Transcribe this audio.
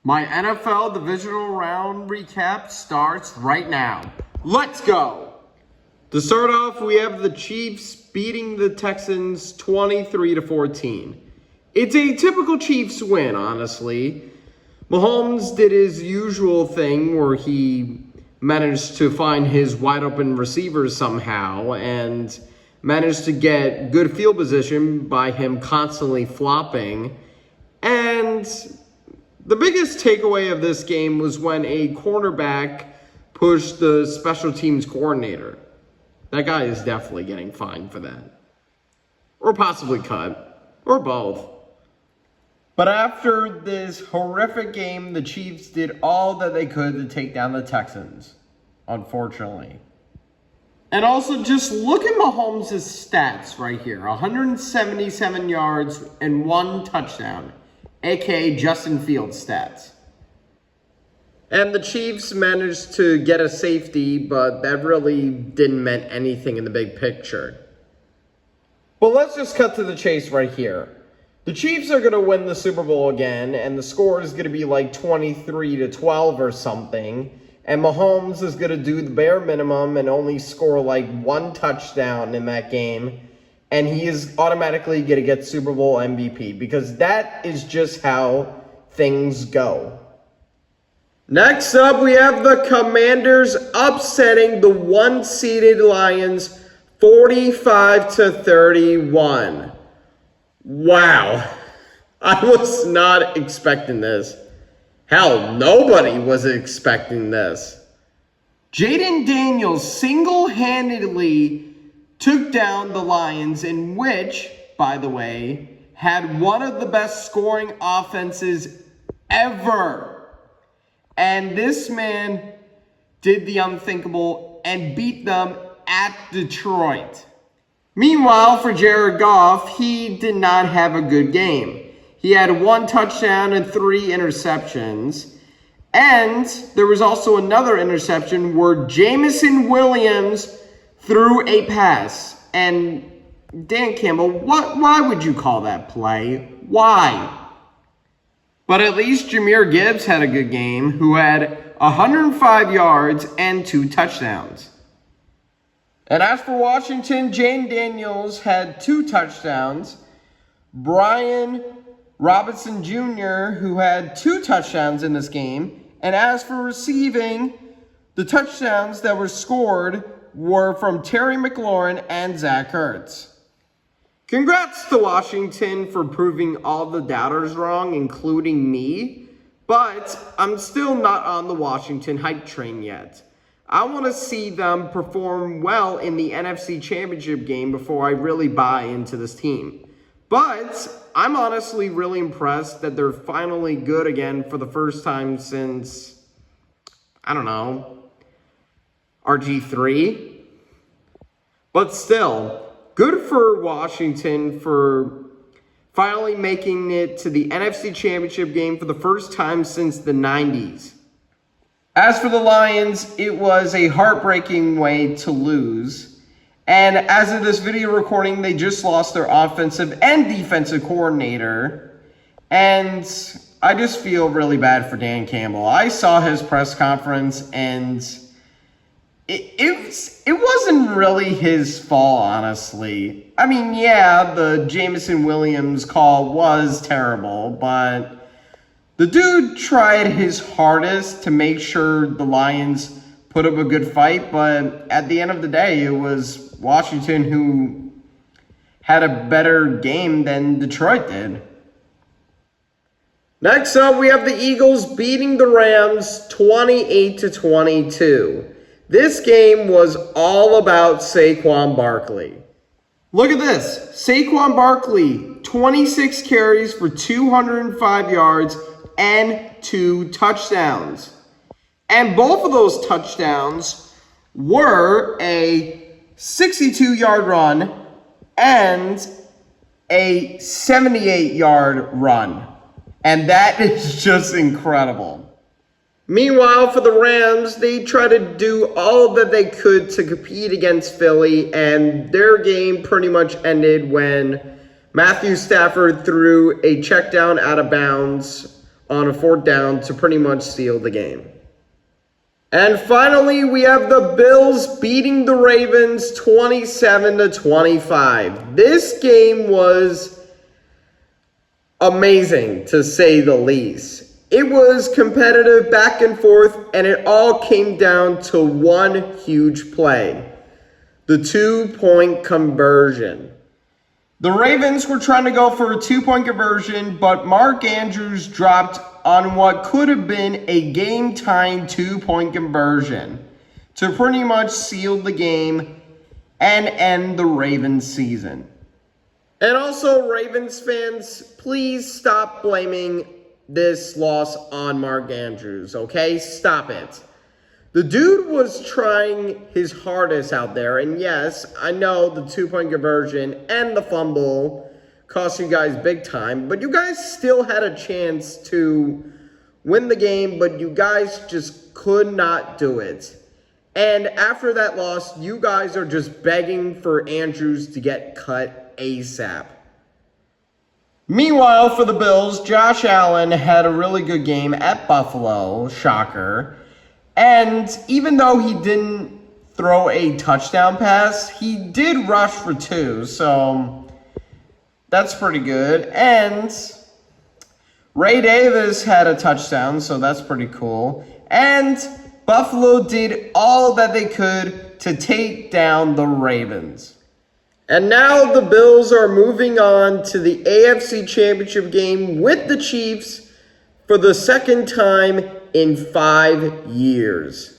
My NFL Divisional Round recap starts right now. Let's go! To start off, we have the Chiefs beating the Texans 23-14. It's a typical Chiefs win, honestly. Mahomes did his usual thing where he managed to find his wide open receivers somehow and managed to get good field position by him constantly flopping. And the biggest takeaway of this game was when a cornerback pushed the special teams coordinator. That guy is definitely getting fined for that. Or possibly cut. Or both. But after this horrific game, the Chiefs did all that they could to take down the Texans. Unfortunately. And also just look at Mahomes' stats right here. 177 yards and 1 touchdown. A.k.a. Justin Fields stats. And the Chiefs managed to get a safety, but that really didn't mean anything in the big picture. But let's just cut to the chase right here. The Chiefs are going to win the Super Bowl again, and the score is going to be like 23-12 or something. And Mahomes is going to do the bare minimum and only score like 1 touchdown in that game. And he is automatically going to get Super Bowl MVP because that is just how things go. Next up, we have the Commanders upsetting the 1-seeded Lions 45-31. Wow. I was not expecting this. Hell, nobody was expecting this. Jaden Daniels single-handedly took down the Lions, in which, by the way, had one of the best scoring offenses ever. And this man did the unthinkable and beat them at Detroit. Meanwhile, for Jared Goff, he did not have a good game. He had 1 touchdown and 3 interceptions. And there was also another interception where Jameson Williams threw a pass. And Dan Campbell, why would you call that play? Why? But at least Jahmyr Gibbs had a good game, who had 105 yards and 2 touchdowns. And as for Washington, Jane Daniels had 2 touchdowns. Brian Robinson Jr., who had 2 touchdowns in this game. And as for receiving, the touchdowns that were scored were from Terry McLaurin and Zach Ertz. Congrats to Washington for proving all the doubters wrong, including me. But I'm still not on the Washington hype train yet. I want to see them perform well in the NFC Championship game before I really buy into this team. But I'm honestly really impressed that they're finally good again for the first time since, I don't know, RG3. But still, good for Washington for finally making it to the NFC Championship game for the first time since the 90s. As for the Lions, it was a heartbreaking way to lose. And as of this video recording, they just lost their offensive and defensive coordinator. And I just feel really bad for Dan Campbell. I saw his press conference, and it wasn't really his fault, honestly. I mean, yeah, the Jameson Williams call was terrible, but the dude tried his hardest to make sure the Lions put up a good fight, but at the end of the day, it was Washington who had a better game than Detroit did. Next up, we have the Eagles beating the Rams 28-22. This game was all about Saquon Barkley. Look at this. Saquon Barkley, 26 carries for 205 yards and 2 touchdowns. And both of those touchdowns were a 62-yard run and a 78-yard run. And that is just incredible. Meanwhile, for the Rams, they tried to do all that they could to compete against Philly, and their game pretty much ended when Matthew Stafford threw a check down out of bounds on a 4th down to pretty much seal the game. And finally, we have the Bills beating the Ravens 27-25. This game was amazing, to say the least. It was competitive back and forth, and it all came down to one huge play: the 2-point conversion. The Ravens were trying to go for a 2-point conversion, but Mark Andrews dropped on what could have been a game-tying 2-point conversion to pretty much seal the game and end the Ravens season. And also, Ravens fans, please stop blaming this loss on Mark Andrews, okay? Stop it. The dude was trying his hardest out there, and yes, I know the 2-point conversion and the fumble cost you guys big time, but you guys still had a chance to win the game, but you guys just could not do it. And after that loss, you guys are just begging for Andrews to get cut ASAP. Meanwhile, for the Bills, Josh Allen had a really good game at Buffalo, shocker. And even though he didn't throw a touchdown pass, he did rush for 2, so that's pretty good. And Ray Davis had a touchdown, so that's pretty cool. And Buffalo did all that they could to take down the Ravens. And now the Bills are moving on to the AFC Championship game with the Chiefs for the second time in 5 years.